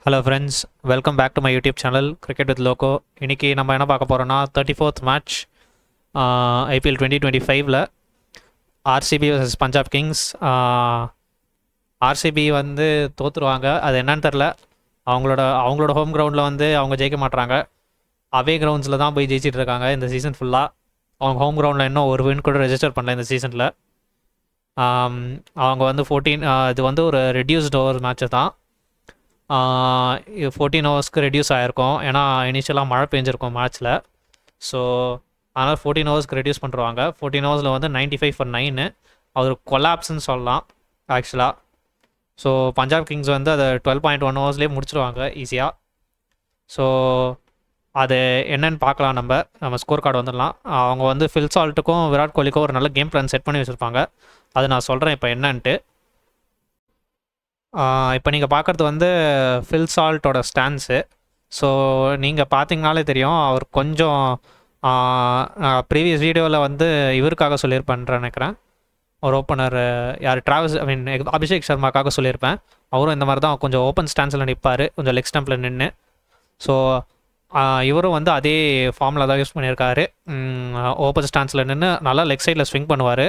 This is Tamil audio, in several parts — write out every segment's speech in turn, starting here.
Hello friends, welcome back to my YouTube channel cricket with லோகோ. இன்றைக்கி நம்ம என்ன பார்க்க போகிறோன்னா 34th மேட்ச் ஐபிஎல் 2025ல் RCB vs Punjab Kings. RCB வந்து தோற்றுருவாங்க, அது என்னன்னு தெரில. அவங்களோட ஹோம் கிரவுண்டில் வந்து அவங்க ஜெயிக்க மாட்டுறாங்க. அவே கிரவுண்ட்ஸில் தான் போய் ஜெயிச்சிட்டு இருக்காங்க இந்த சீசன் ஃபுல்லாக. அவங்க ஹோம் கிரவுண்டில் இன்னும் ஒரு வின் கூட ரெஜிஸ்டர் பண்ணல இந்த சீசனில். அவங்க வந்து 14 இது வந்து ஒரு ரெடியூஸ்ட் ஓவர் மேட்ச்சு தான். 14 ஹவர்ஸ்க்கு ரெடியூஸ் ஆகிருக்கும், ஏன்னா இனிஷியலாக மழை பெஞ்சிருக்கும் மேட்ச்சில். ஸோ அதனால் 14 ஹவர்ஸ்க்கு ரெடியூஸ் பண்ணுறாங்க. 14 ஹவர்ஸில் வந்து 95 for 9 அது கொலாப்ஸ்ன்னு சொல்லலாம் ஆக்சுவலாக. ஸோ பஞ்சாப் கிங்ஸ் வந்து அதை 12.1 ஹவர்ஸ்லேயே முடிச்சிருவாங்க ஈஸியாக. ஸோ அது என்னன்னு பார்க்கலாம். நம்ம ஸ்கோர் கார்டு வந்துடலாம். அவங்க வந்து ஃபில் சால்ட்டுக்கும் விராட் கோலிக்கும் ஒரு நல்ல கேம் பிளான் செட் பண்ணி வச்சுருப்பாங்க. அது நான் சொல்கிறேன் இப்போ என்னன்ட்டு. இப்போ நீங்கள் பார்க்குறது வந்து ஃபில் சால்ட்டோட ஸ்டான்ஸு. ஸோ நீங்கள் பார்த்தீங்கனாலே தெரியும், அவர் கொஞ்சம் ப்ரீவியஸ் வீடியோவில் வந்து இவருக்காக சொல்லியிருப்பேன்னு நினைக்கிறேன். ஒரு ஓப்பனர் யார் அபிஷேக் சர்மாக்காக சொல்லியிருப்பேன். அவரும் இந்த மாதிரி தான் கொஞ்சம் ஓப்பன் ஸ்டான்ஸில் நிற்பார், கொஞ்சம் லெக் ஸ்டம்பில் நின்று. ஸோ இவரும் வந்து அதே ஃபார்மில் தான் யூஸ் பண்ணியிருக்காரு. ஓப்பன் ஸ்டான்ஸில் நின்று நல்லா லெக் சைடில் ஸ்விங் பண்ணுவார்.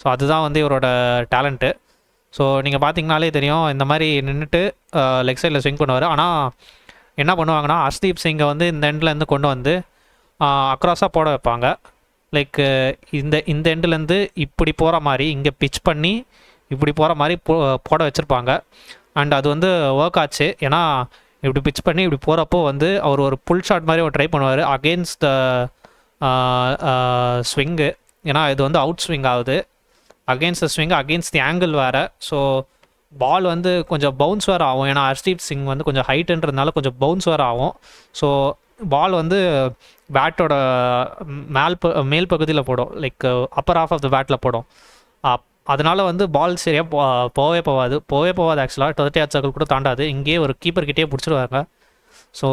ஸோ அதுதான் வந்து இவரோட டேலண்ட்டு. ஸோ நீங்கள் பார்த்தீங்கனாலே தெரியும், இந்த மாதிரி நின்றுட்டு லெக் சைடில் ஸ்விங் பண்ணுவார். ஆனால் என்ன பண்ணுவாங்கன்னா, ஹர்ஷ்தீப் சிங்கை வந்து இந்த எண்ட்லேருந்து கொண்டு வந்து அக்ராஸாக போட வைப்பாங்க. லைக் இந்த எண்ட்லேருந்து இப்படி போகிற மாதிரி இங்கே பிச் பண்ணி இப்படி போகிற மாதிரி போட வச்சுருப்பாங்க. அண்ட் அது வந்து ஒர்க் ஆச்சு. ஏன்னா இப்படி பிச் பண்ணி இப்படி போகிறப்போ வந்து அவர் ஒரு புல் ஷாட் மாதிரி ஒரு ட்ரை பண்ணுவார் அகெயின்ஸ்ட் த ஸ்விங்கு. ஏன்னா இது வந்து அவுட் ஸ்விங் ஆகுது, against the swing, against the angle வேறு. ஸோ பால் வந்து கொஞ்சம் பவுன்ஸ் வேறு ஆகும். ஏன்னா ஹர்ஷ்தீப் சிங் வந்து கொஞ்சம் ஹைட்டுன்றதுனால கொஞ்சம் பவுன்ஸ் வேறு ஆகும். ஸோ பால் வந்து பேட்டோட மேல் பகுதியில் போடும், like upper half of the பேட்டில் போடும். அதனால் வந்து பால் சரியாக போகவே போகாது. ஆக்சுவலாக 30 yard சர்க்கிள் கூட தாண்டாது. இங்கேயே ஒரு கீப்பர்கிட்டே பிடிச்சிடுவாங்க. ஸோ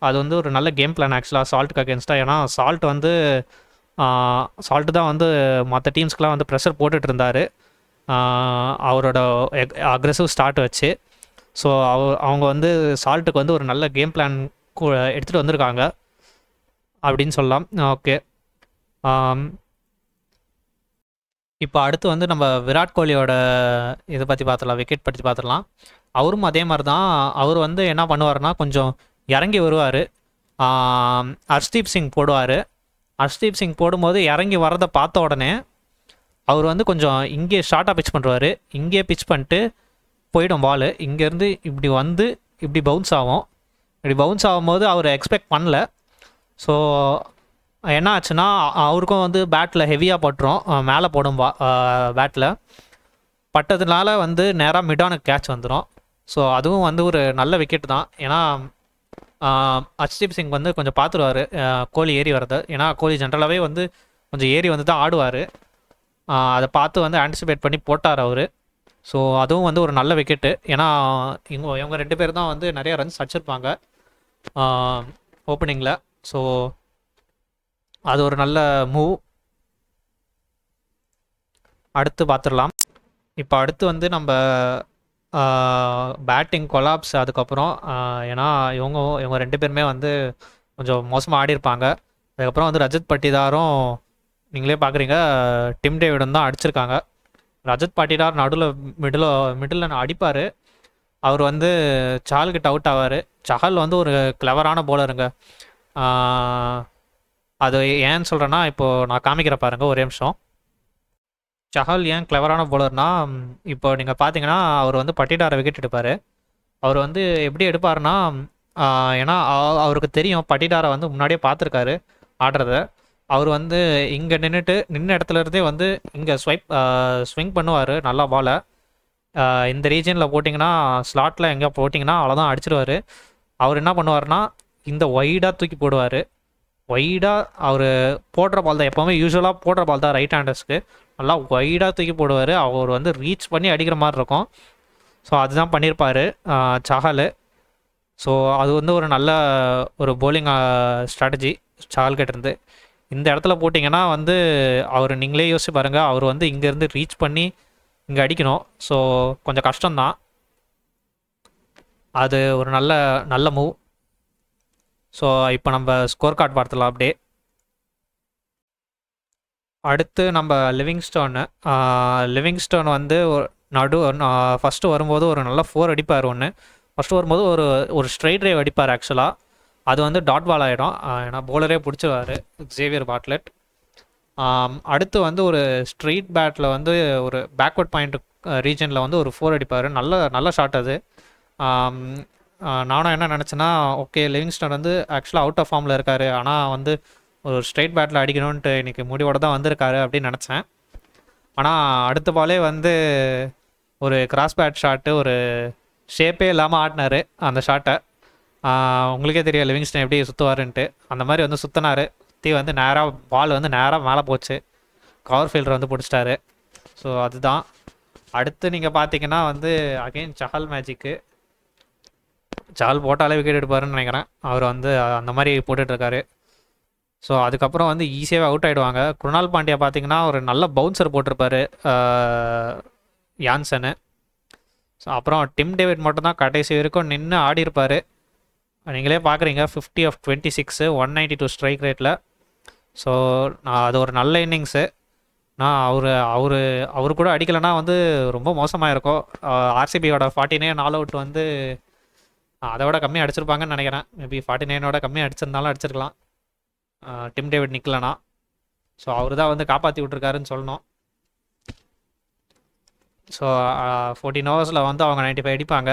அது வந்து ஒரு நல்ல கேம் பிளான் ஆக்சுவலாக சால்ட்டுக்கு அகேன்ஸ்டாக. ஏன்னா சால்ட்டு தான் வந்து மற்ற டீம்ஸ்க்கெலாம் வந்து ப்ரெஷர் போட்டுட்டு இருந்தார் அவரோட அக்ரெசிவ் ஸ்டார்ட் வச்சு. ஸோ அவங்க வந்து சால்ட்டுக்கு வந்து ஒரு நல்ல கேம் பிளான் எடுத்துகிட்டு வந்திருக்காங்க அப்படின்னு சொல்லலாம். ஓகே, இப்போ அடுத்து வந்து நம்ம விராட் கோலியோட இதை பற்றி பார்த்துடலாம், விக்கெட் பற்றி பார்த்துடலாம். அவரும் அதே மாதிரி தான். அவர் வந்து என்ன பண்ணுவார்னா, கொஞ்சம் இறங்கி வருவார், ஹர்ஷ்தீப் சிங் போடுவார். ஹர்ஷ்தீப் சிங் போடும்போது இறங்கி வரதை பார்த்த உடனே அவர் வந்து கொஞ்சம் இங்கே ஷார்ட்டாக பிச் பண்ணுவார். இங்கே பிச் பண்ணிட்டு போயிடும் பால். இங்கேருந்து இப்படி வந்து இப்படி பவுன்ஸ் ஆகும். இப்படி பவுன்ஸ் ஆகும்போது அவர் எக்ஸ்பெக்ட் பண்ணல. ஸோ என்ன ஆச்சுன்னா, அவருக்கும் வந்து பேட்டில் ஹெவியாக பட்டுரும், மேலே போடும் பேட்டில் பட்டதுனால வந்து நேராக மிடானுக்கு கேட்ச் வந்துடும். ஸோ அதுவும் வந்து ஒரு நல்ல விக்கெட் தான். ஏன்னா ஹர்ஷ்தீப் சிங் வந்து கொஞ்சம் பார்த்துருவார் கோலி ஏறி வரது. ஏன்னா கோலி ஜென்ரலாகவே வந்து கொஞ்சம் ஏறி வந்து தான் ஆடுவார். அதை பார்த்து வந்து ஆன்டிசிபேட் பண்ணி போட்டார் அவர். ஸோ அதுவும் வந்து ஒரு நல்ல விக்கெட்டு. ஏன்னா இவங்க 2 பேர் தான் வந்து நிறைய ரன்ஸ் அடிச்சிருப்பாங்க ஓப்பனிங்கில். ஸோ அது ஒரு நல்ல மூவ். அடுத்து பார்த்துடலாம். இப்போ அடுத்து வந்து நம்ம பேட்டிங் கொலாப்ஸ். அதுக்கப்புறம் ஏன்னா இவங்க 2 பேருமே வந்து கொஞ்சம் மோசமாக ஆடிருப்பாங்க. அதுக்கப்புறம் வந்து ரஜத் பட்டிதாரும் நீங்களே பார்க்குறீங்க, டிம் டேவிடும் தான் அடிச்சிருக்காங்க. ரஜத் பாட்டிதார் மிடில் அடிப்பார். அவர் வந்து சஹல்கிட்ட அவுட் ஆவார். சஹல் வந்து ஒரு கிளவரான போலருங்க. அது ஏன்னு சொல்கிறேன்னா, இப்போது நான் காமிக்கிற பாருங்கள் ஒரே நிமிஷம். சஹல் ஏன் கிளவரான போலர்னா, இப்போ நீங்கள் பார்த்தீங்கன்னா அவர் வந்து பட்டிடாரை விக்கெட் எடுப்பார். அவர் வந்து எப்படி எடுப்பார்னா, ஏன்னா அவருக்கு தெரியும் பட்டிடாரை வந்து முன்னாடியே பார்த்துருக்காரு ஆடுறத. அவர் வந்து இங்கே நின்ன இடத்துல இருந்தே வந்து இங்கே ஸ்விங் பண்ணுவார் நல்லா பாலை. இந்த ரீஜனில் போட்டிங்கன்னா, ஸ்லாட்டில் எங்கே போட்டிங்கன்னா அவ்வளோதான் அடிச்சிடுவார். அவர் என்ன பண்ணுவார்னா, இந்த ஒய்டாக தூக்கி போடுவார். ஒய்டாக அவர் போடுற பால் தான், எப்போவுமே யூஸ்வலாக போடுற பால் தான் ரைட் ஹேண்டர்ஸ்க்கு. நல்லா ஒய்டாக தூக்கி போடுவார். அவர் வந்து ரீச் பண்ணி அடிக்கிற மாதிரி இருக்கும். ஸோ அதுதான் பண்ணியிருப்பார் சஹல். ஸோ அது வந்து ஒரு நல்ல ஒரு போலிங் ஸ்ட்ராட்டஜி சஹல்கிட்ட இருந்து. இந்த இடத்துல போட்டிங்கன்னா வந்து அவர் நீங்களே யோசிச்சு பாருங்கள், அவர் வந்து இங்கேருந்து ரீச் பண்ணி இங்கே அடிக்கணும். ஸோ கொஞ்சம் கஷ்டம்தான். அது ஒரு நல்ல நல்ல மூவ். ஸோ இப்போ நம்ம ஸ்கோர் கார்டு பார்த்துலாம் அப்படியே. அடுத்து நம்ம லிவிங்ஸ்டோன் வந்து ஃபஸ்ட்டு வரும்போது ஒரு நல்ல 4 அடிப்பார் ஒன்று. ஃபஸ்ட்டு வரும்போது ஒரு ஒரு ஸ்ட்ரைட் ட்ரைவ் அடிப்பார் ஆக்சுவலாக. அது வந்து டாட் பால் ஆகிடும், ஏன்னா போலரே பிடிச்சிருவார் ஜேவியர் பார்ட்லெட். அடுத்து வந்து ஒரு ஸ்ட்ரெயிட் பேட்டில் வந்து ஒரு பேக்வர்ட் பாயிண்ட் ரீஜனில் வந்து ஒரு 4 அடிப்பார். நல்ல நல்ல ஷாட் அது. நானும் என்ன நினச்சேன்னா, ஓகே லிவிங்ஸ்டன் வந்து ஆக்சுவலாக அவுட் ஆஃப் ஃபார்மில் இருக்கார், ஆனால் வந்து ஒரு ஸ்ட்ரெயிட் பேட்டில் அடிக்கணுன்ட்டு இன்றைக்கி முடிவோட தான் வந்திருக்காரு அப்படின்னு நினச்சேன். ஆனால் அடுத்த பாலே வந்து ஒரு கிராஸ் பேட் ஷாட்டு, ஒரு ஷேப்பே இல்லாமல் ஆடினார் அந்த ஷாட்டை. உங்களுக்கே தெரியும் லிவிங்ஸ்டன் எப்படி சுற்றுவாருன்ட்டு. அந்த மாதிரி வந்து சுற்றினார். சுற்றி வந்து நேராக பால் வந்து நேராக மேலே போச்சு. கவர் ஃபீல்டர் வந்து பிடிச்சிட்டாரு. ஸோ அதுதான். அடுத்து நீங்கள் பார்த்தீங்கன்னா வந்து அகெயின் சஹல் மேஜிக்கு. சஹல் போட்டாலே விக்கெட் எடுப்பாருன்னு நினைக்கிறேன். அவர் வந்து அந்த மாதிரி போட்டுட்ருக்காரு. ஸோ அதுக்கப்புறம் வந்து ஈஸியாகவே அவுட் ஆகிடுவாங்க. குருணால் பாண்டியா பார்த்தீங்கன்னா ஒரு நல்ல பவுன்சர் போட்டிருப்பாரு யான்சனு. ஸோ அப்புறம் டிம் டேவிட் மட்டும்தான் கடைசி வரைக்கும் நின்று ஆடிருப்பார். நீங்களே பார்க்குறீங்க 50 of 26, 192 ஸ்ட்ரைக் ரேட்டில். ஸோ அது ஒரு நல்ல இன்னிங்ஸு. நான் அவர் கூட அடிக்கலைன்னா வந்து ரொம்ப மோசமாக இருக்கும். ஆர்சிபியோட 49 ஆல் அவுட் வந்து அதை விட கம்மியாக அடிச்சிருப்பாங்கன்னு நினைக்கிறேன். மேபி 49ஓட கம்மியாக அடிச்சிருந்தாலும் அடிச்சிருக்கலாம் டிம் டேவிட் நிற்கலனா. ஸோ அவர் தான் வந்து காப்பாற்றி விட்ருக்காருன்னு சொல்லணும். ஸோ 14 ஓவர்ஸில் வந்து அவங்க 95 அடிப்பாங்க.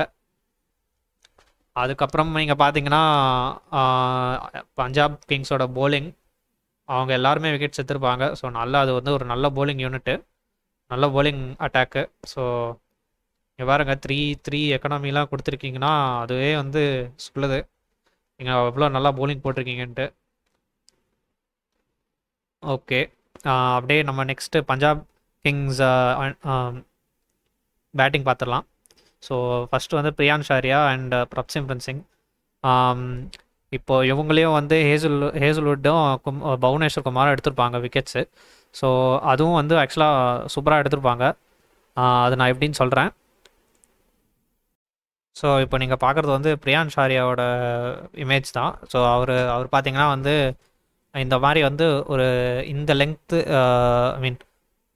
அதுக்கப்புறம் நீங்கள் பார்த்தீங்கன்னா பஞ்சாப் கிங்ஸோட போலிங், அவங்க எல்லாருமே விக்கெட்ஸ் எடுத்திருப்பாங்க. ஸோ நல்லா அது வந்து ஒரு நல்ல போலிங் யூனிட்டு, நல்ல போலிங் அட்டாக்கு. ஸோ பாருங்க 3-3 எக்கனாமிலாம் கொடுத்துருக்கீங்கன்னா அதுவே வந்து சொல்லுது நீங்கள் எவ்வளோ நல்லா போலிங் போட்டிருக்கீங்கன்ட்டு. ஓகே, அப்படியே நம்ம நெக்ஸ்ட்டு பஞ்சாப் கிங்ஸ் பேட்டிங் பார்த்துடலாம். ஸோ ஃபஸ்ட்டு வந்து பிரியான் ஷாரியா அண்ட் பிரப்சிம்ரன் சிங். இப்போது இவங்களையும் வந்து ஹேசல்வுட்டும் புவனேஸ்வர் குமாரும் எடுத்திருப்பாங்க விக்கெட்ஸு. ஸோ அதுவும் வந்து ஆக்சுவலாக சூப்பராக எடுத்திருப்பாங்க. அது நான் எப்படின்னு சொல்கிறேன். ஸோ இப்போ நீங்கள் பார்க்குறது வந்து பிரியான் ஷாரியாவோட இமேஜ் தான். ஸோ அவர் பார்த்தீங்கன்னா வந்து இந்த மாதிரி வந்து ஒரு இந்த length, I mean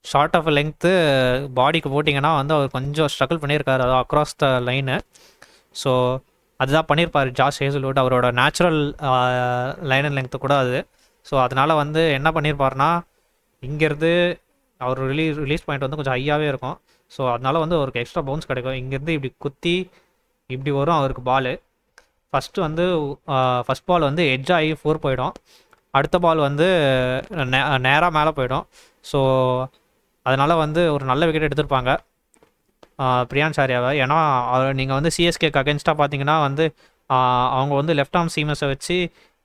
short of length பாடிக்கு போட்டிங்கன்னா வந்து அவர் கொஞ்சம் ஸ்ட்ரகிள் பண்ணியிருக்காரு, அதாவது அக்ராஸ் த லைனு. ஸோ அதுதான் பண்ணியிருப்பார் ஜாஸ் ஹேசல்வுட், அவரோட நேச்சுரல் லைன் அண்ட் லெங்க்த்து கூட அது. ஸோ அதனால் வந்து என்ன பண்ணியிருப்பார்னா, இங்கேருந்து அவர் ரிலீஸ் பாயிண்ட் வந்து கொஞ்சம் ஹையாகவே இருக்கும். ஸோ அதனால் வந்து அவருக்கு எக்ஸ்ட்ரா பவுன்ஸ் கிடைக்கும். இங்கேருந்து இப்படி குத்தி இப்படி வரும் அவருக்கு பால். ஃபஸ்ட் பால் வந்து எட்ஜ் ஆகி 4 போயிடும். அடுத்த பால் வந்து நேராக மேலே போயிடும். ஸோ அதனால் வந்து ஒரு நல்ல விக்கெட் எடுத்திருப்பாங்க பிரியான் ஷாரியாவை. ஏன்னா நீங்கள் வந்து சிஎஸ்கேக்கு அகென்ஸ்டாக பார்த்தீங்கன்னா வந்து அவங்க வந்து லெஃப்ட் ஆர்ம் சீமஸை வச்சு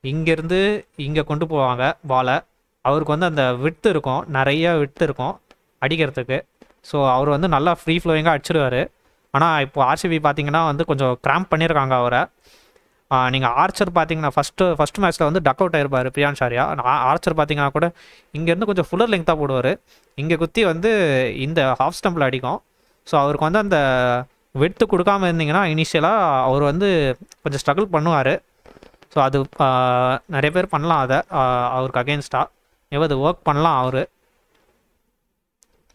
இங்கேருந்து இங்கே கொண்டு போவாங்க பாலை. அவருக்கு வந்து அந்த விட்த் இருக்கும், நிறைய விட்த் இருக்கும் அடிக்கிறதுக்கு. ஸோ அவர் வந்து நல்லா ஃப்ரீ ஃப்ளோயிங்காக அடிச்சிடுவார். ஆனால் இப்போ ஆர்சிபி பார்த்தீங்கன்னா வந்து கொஞ்சம் கிராம்ப் பண்ணியிருக்காங்க அவரை. நீங்கள் ஆர்ச்சர் பார்த்தீங்கன்னா ஃபஸ்ட்டு மேட்ச்சில் வந்து டக் அவுட் ஆயிருப்பார் பிரியான் ஷாரியா. ஆர்ச்சர் பார்த்தீங்கன்னா கூட இங்கேருந்து கொஞ்சம் ஃபுல்லர் லெங்க்தாக போடுவார், இங்கே குத்தி வந்து இந்த ஹாஃப் ஸ்டம்பில் அடிக்கும். ஸோ அவருக்கு வந்து அந்த வெட்டு கொடுக்காமல் இருந்தீங்கன்னா இனிஷியலாக அவர் வந்து கொஞ்சம் ஸ்ட்ரகிள் பண்ணுவார். ஸோ அது நிறைய பேர் பண்ணலாம் அதை அவருக்கு அகெயின்ஸ்டாக அது ஒர்க் பண்ணலாம் அவர்.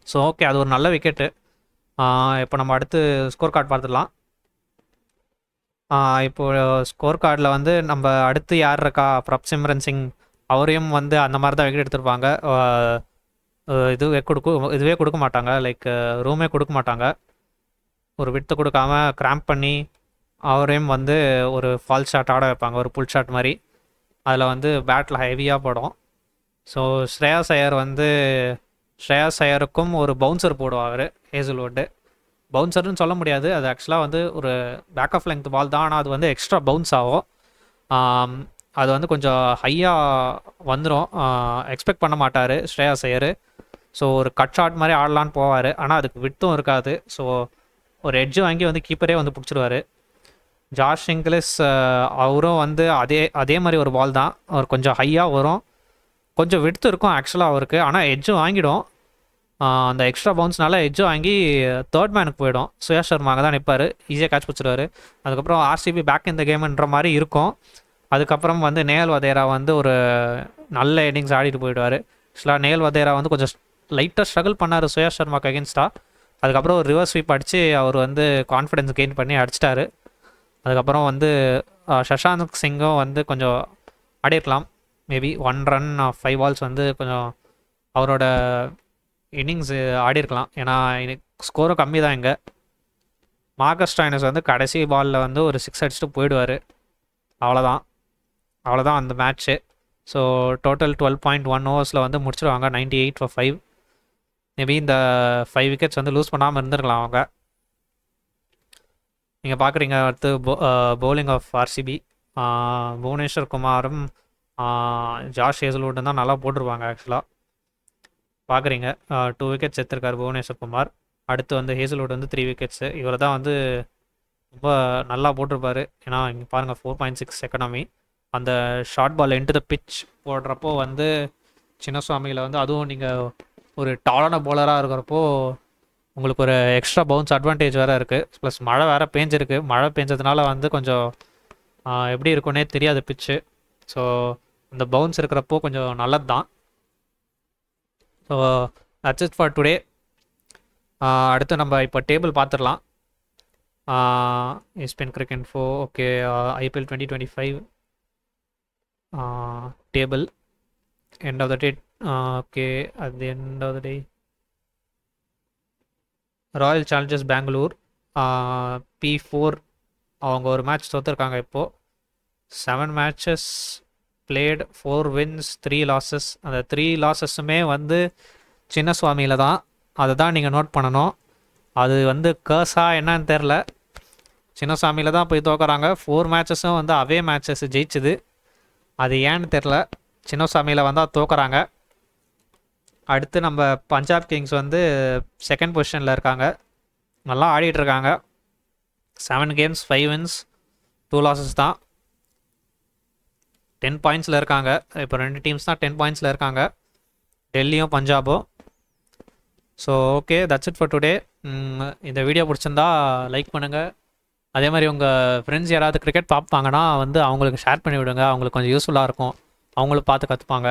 ஸோ ஓகே, அது ஒரு நல்ல விக்கெட்டு. இப்போ நம்ம அடுத்து ஸ்கோர் கார்டு பார்த்துடலாம். இப்போது ஸ்கோர் கார்டில் வந்து நம்ம அடுத்து யார் இருக்கா, பிரப்சிம்ரன் சிங், அவரையும் வந்து அந்த மாதிரி தான் விக்கெட் எடுத்திருப்பாங்க. இதுவே கொடுக்க மாட்டாங்க, லைக் ரூமே கொடுக்க மாட்டாங்க. ஒரு விட்டு கொடுக்காம கிராம்ப் பண்ணி அவரையும் வந்து ஒரு ஃபால் ஷாட் ஆட வைப்பாங்க, ஒரு புல் ஷாட் மாதிரி. அதில் வந்து பேட்டில் ஹெவியாக போடும். ஸோ ஸ்ரேயாஸ் ஐயருக்கும் ஒரு பவுன்சர் போடுவார் ஹேசல்வுட்டு. பவுன்சர்னு சொல்ல முடியாது, அது ஆக்சுவலாக வந்து ஒரு பேக் ஆஃப் லெங்த் பால் தான், ஆனால் அது வந்து எக்ஸ்ட்ரா பவுன்ஸ் ஆகும். அது வந்து கொஞ்சம் ஹையாக வந்துடும், எக்ஸ்பெக்ட் பண்ண மாட்டார் ஸ்ரேயாஸ் ஐயர். ஸோ ஒரு கட் ஷாட் மாதிரி ஆடலான்னு போவார், ஆனால் அதுக்கு விட்டும் இருக்காது. ஸோ ஒரு எட்ஜு வாங்கி வந்து கீப்பரே வந்து பிடிச்சிடுவார். ஜாஷ் இங்கிலிஸ் அவரும் வந்து அதே மாதிரி ஒரு பால் தான், அவர் கொஞ்சம் ஹையாக வரும், கொஞ்சம் விடுத்து இருக்கும் ஆக்சுவலாக அவருக்கு, ஆனால் எட்ஜு வாங்கிடும். அந்த எக்ஸ்ட்ரா பவுன்ஸ்னால எட்ஜோ வாங்கி தேர்ட் மேனுக்கு போயிடும். சுயாஷ் சர்மா அங்கே தான் நிற்பார், ஈஸியாக கேட்ச் பிடிச்சிடுவார். அதுக்கப்புறம் ஆர்சிபி பேக் இந்த கேம்ன்ற மாதிரி இருக்கும். அதுக்கப்புறம் வந்து நேல் வதேரா வந்து ஒரு நல்ல இன்னிங்ஸ் ஆடிட்டு போயிடுவார். ஆக்சுவலாக நேல் வதேரா வந்து கொஞ்சம் லைட்டாக ஸ்ட்ரகிள் பண்ணார் சுயாஷ் சர்மாக்கு அகேன்ஸ்டாக. அதுக்கப்புறம் ஒரு ரிவர்ஸ் ஸ்வீப் அடித்து அவர் வந்து கான்ஃபிடென்ஸ் கெயின் பண்ணி அடிச்சிட்டாரு. அதுக்கப்புறம் வந்து சஷாந்த் சிங்கும் வந்து கொஞ்சம் ஆடிருக்கலாம். மேபி 1 ரன் 5 balls வந்து கொஞ்சம் அவரோட இன்னிங்ஸ் ஆடிருக்கலாம். ஏன்னா ஸ்கோரும் கம்மி தான். இங்கே மார்கஸ் ஸ்டாய்னஸ் வந்து கடைசி பாலில் வந்து ஒரு 6 அடிச்சுட்டு போயிடுவார். அவ்வளோதான் அந்த மேட்ச்சு. ஸோ டோட்டல் 12.1 overs வந்து முடிச்சிடுவாங்க. 98 for 5. மேபி இந்த 5 wickets வந்து லூஸ் பண்ணாமல் இருந்திருக்கலாம் அவங்க. நீங்கள் பார்க்குறீங்க அடுத்து பவுலிங் ஆஃப் ஆர்சிபி. புவனேஸ்வர் குமாரும் ஜாஷ் ஹேசல்வுட்டும் தான் நல்லா போட்டிருப்பாங்க. ஆக்சுவலாக பார்க்குறீங்க 2 wickets எடுத்திருக்காரு புவனேஸ்வர் குமார். அடுத்து வந்து ஹேசல்வுட் வந்து 3 wickets. இவர் தான் வந்து ரொம்ப நல்லா போட்டிருப்பார். ஏன்னா இங்கே பாருங்கள் 4.6 எக்கனாமி. அந்த short ball into the pitch போடுறப்போ வந்து சின்னசுவாமியில் வந்து அதுவும் நீங்கள் ஒரு டாலான பவுலராக இருக்கிறப்போ உங்களுக்கு ஒரு எக்ஸ்ட்ரா பவுன்ஸ் அட்வான்டேஜ் வேறு இருக்குது. ப்ளஸ் மழை வேறு பேஞ்சிருக்கு. மழை பெஞ்சதுனால வந்து கொஞ்சம் எப்படி இருக்குன்னே தெரியாது பிச்சு. ஸோ இந்த பவுன்ஸ் இருக்கிறப்போ கொஞ்சம் நல்லது தான். So that's it for today. அடுத்து நம்ம இப்போ டேபிள் பார்த்துடலாம். ESPN Cricket Info. Okay, IPL 2025 table end of the day. Okay, at the end of the day Royal Challengers Bengaluru P4 அவங்க ஒரு மேட்ச் தோற்றுருக்காங்க. இப்போது 7 matches played, 4 wins 3 losses. அந்த 3 losses-உமே வந்து சின்னசுவாமியில் தான். அதை தான் நீங்கள் நோட் பண்ணணும். அது வந்து கர்ஸா என்னன்னு தெரில. சின்னசுவாமியில் தான் போய் தோக்குறாங்க. 4 matches-உம் வந்து அவே மேட்சஸ் ஜெயிச்சுது. அது ஏன்னு தெரில. சின்னசுவாமியில் வந்தால் தோக்குறாங்க. அடுத்து நம்ம பஞ்சாப் கிங்ஸ் வந்து செகண்ட் பொசிஷனில் இருக்காங்க. நல்லா ஆடிட்டுருக்காங்க. 7 games 5 wins 2 losses தான். 10 points-ல இருக்காங்க. இப்போ 2 டீம்ஸ் தான் 10 points-ல இருக்காங்க, டெல்லியும் பஞ்சாபும். So okay, that's it for today. இந்த வீடியோ பிடிச்சிருந்தா லைக் பண்ணுங்கள். அதே மாதிரி உங்கள் ஃப்ரெண்ட்ஸ் யாராவது கிரிக்கெட் பார்ப்பாங்கன்னா வந்து அவங்களுக்கு ஷேர் பண்ணி விடுங்க. அவங்களுக்கு கொஞ்சம் யூஸ்ஃபுல்லாக இருக்கும். அவங்களும் பார்த்து கற்றுப்பாங்க.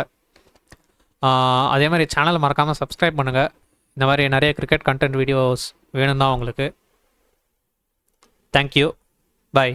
அதே மாதிரி சேனலை மறக்காமல் சப்ஸ்கிரைப் பண்ணுங்கள். இந்த மாதிரி நிறைய கிரிக்கெட் கண்டென்ட் வீடியோஸ் வேணும் தான் உங்களுக்கு. தேங்க்யூ. பாய்.